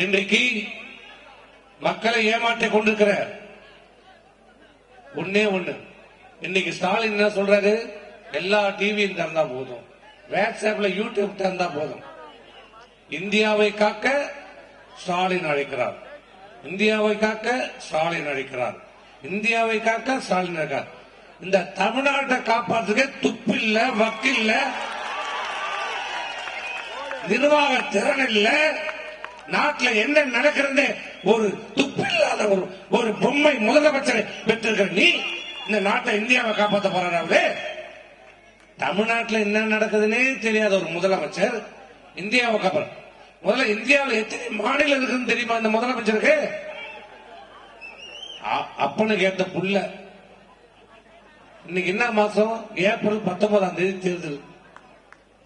இன்றைக்கு மக்களை ஏமாற்றிக் கொண்டிருக்கிற ஒன்னே ஒண்ணு. இன்னைக்கு ஸ்டாலின் என்ன சொல்றாரு? எல்லா டிவியும் திறந்தா போதும், வாட்ஸ்அப்ல யூடியூப் திறந்தா போதும். இந்தியாவை காக்க ஸ்டாலின் அழைக்கிறார், இந்தியாவை காக்க ஸ்டாலின் அழைக்கிறார், இந்தியாவை காக்க ஸ்டாலின் அழைக்கிறார். இந்த தமிழ்நாட்டை காப்பாற்றுக்க துப்பில்ல, வக்கில்ல, நிர்வாக திறன் இல்ல. நாட்டில் என்ன நடக்கிறது ஒரு துப்பில்லாத ஒரு பொம்மை முதலமைச்சரை பெற்றிருக்கிற நீ இந்த நாட்டை இந்தியாவை காப்பாற்ற போறாரு. தமிழ்நாட்டில் என்ன நடக்குதுன்னே தெரியாத ஒரு முதலமைச்சர் இந்தியாவை காப்பாற்ற. முதல்ல இந்தியாவில் எத்தனை மாநிலம் இருக்குன்னு தெரியுமா இந்த முதலமைச்சருக்கு? அப்பன்னு கேட்ட புள்ள. இன்னைக்கு என்ன மாசம்? ஏப்ரல் 19 தேர்தல்.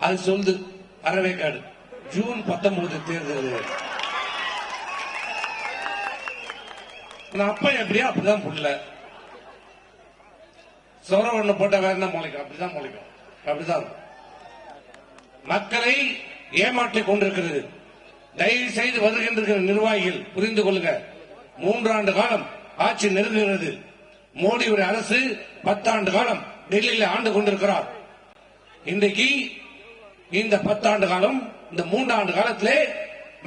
அது சொல்லுது அறவேக்காடு. ஜூன் 19 தேர்தல். அப்ப எப்படியா அப்படிதான் புள்ள. சொரம் ஒண்ணு போட்ட வேற என்ன முளைக்கும்? அப்படிதான் முளைக்கும். அப்படிதான் மக்களை ஏமாற்றிக் கொண்டிருக்கிறது. தயவு செய்து வருகின்ற நிர்வாகிகள் புரிந்து கொள்ளுங்க. 3 ஆண்டு காலம் ஆட்சி நெருங்குகிறது. மோடியுடைய அரசு 10 ஆண்டு காலம் டெல்லியில் ஆண்டு கொண்டிருக்கிறார். இன்றைக்கு இந்த 10 ஆண்டு காலம், இந்த 3 ஆண்டு காலத்திலே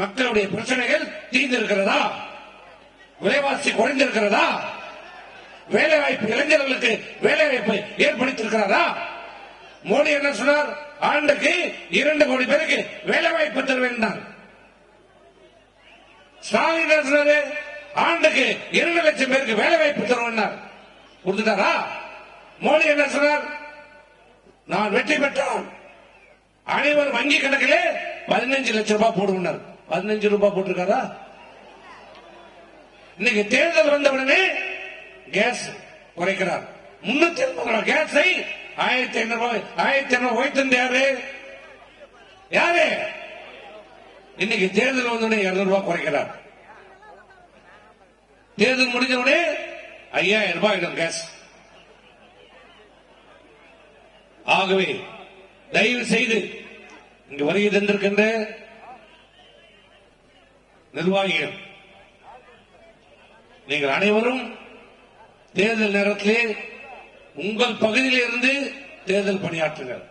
மக்களுடைய பிரச்சனைகள் தீர்ந்திருக்கிறதா? விலைவாசி குறைந்திருக்கிறதா? வேலைவாய்ப்பு, இளைஞர்களுக்கு வேலைவாய்ப்பை ஏற்படுத்தியிருக்கிறாரா? மோடி என்ன சொன்னார்? ஆண்டுக்கு 2 கோடி பேருக்கு வேலைவாய்ப்பு தருவேன். ஸ்டாலின் என்ன சொன்னாரு? ஆண்டுக்கு 2 லட்சம் பேருக்கு வேலைவாய்ப்பு தருவேன். கொடுத்துட்டாரா? மோடி என்ன சொன்னார்? நான் வெற்றி பெற்றான் அனைவரும் வங்கி கணக்கிலே 15 லட்சம் ரூபாய் போடுவார். 15 ரூபாய் போட்டிருக்காரா? இன்னைக்கு தேர்தல் வந்தவுடனே கேஸ் குறைக்கிறார். 380 கேஸை 1500 உயர்த்தது யாரு? யாரு? இன்னைக்கு தேர்தல் வந்தவுடனே 200 ரூபாய் குறைக்கிறார். தேர்தல் முடிஞ்சவுடனே 5000 ரூபாய் கேஸ். ஆகவே தயவு செய்து இங்கு வருகை தந்திருக்கின்ற நிர்வாகிகள், நீங்கள் அனைவரும் தேர்தல் நேரத்திலே உங்கள் பகுதியில் இருந்து தேர்தல் பணியாற்றுங்கள்.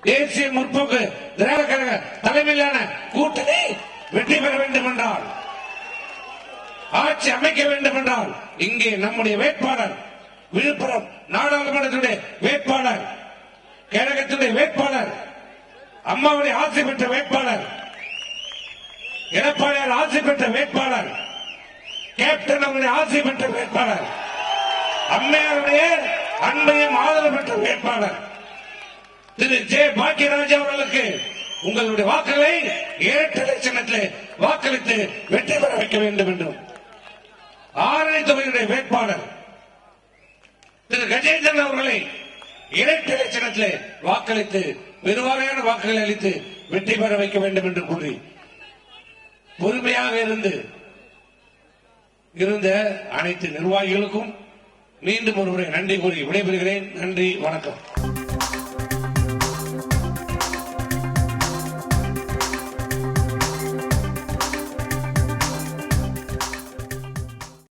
தேசிய முற்போக்கு திராவிட கழக தலைமையிலான கூட்டணி வெற்றி பெற வேண்டும் என்றால், ஆட்சி அமைக்க வேண்டும் என்றால், இங்கே நம்முடைய வேட்பாளர், விழுப்புரம் நாடாளுமன்றத்துடைய வேட்பாளர், கழகத்துடைய வேட்பாளர், அம்மாவுடைய ஆட்சி பெற்ற வேட்பாளர், எடப்பாடியார் ஆட்சி பெற்ற வேட்பாளர், கேப்டன் அவருடைய ஆட்சி பெற்ற வேட்பாளர், அம்மையாருடைய அன்பையும் ஆதரவு பெற்ற வேட்பாளர் திரு ஜே பாக்கியராஜ் அவர்களுக்கு உங்களுடைய வாக்குகளை இரட்டை சின்னத்தில் வாக்களித்து வெற்றி பெற வைக்க வேண்டும் என்றும், ஆரணி தொகுதியுடைய வேட்பாளர் திரு கஜேந்திரன் அவர்களை இரட்டை சின்னத்தில் வாக்களித்து பெருவாரியான வாக்குகளை அளித்து வெற்றி பெற வைக்க வேண்டும் என்று கூறி பொறுமையாக இருந்த அனைத்து நிர்வாகிகளுக்கும் மீண்டும் ஒருமுறை நன்றி கூறி விடைபெறுகிறேன். நன்றி, வணக்கம்.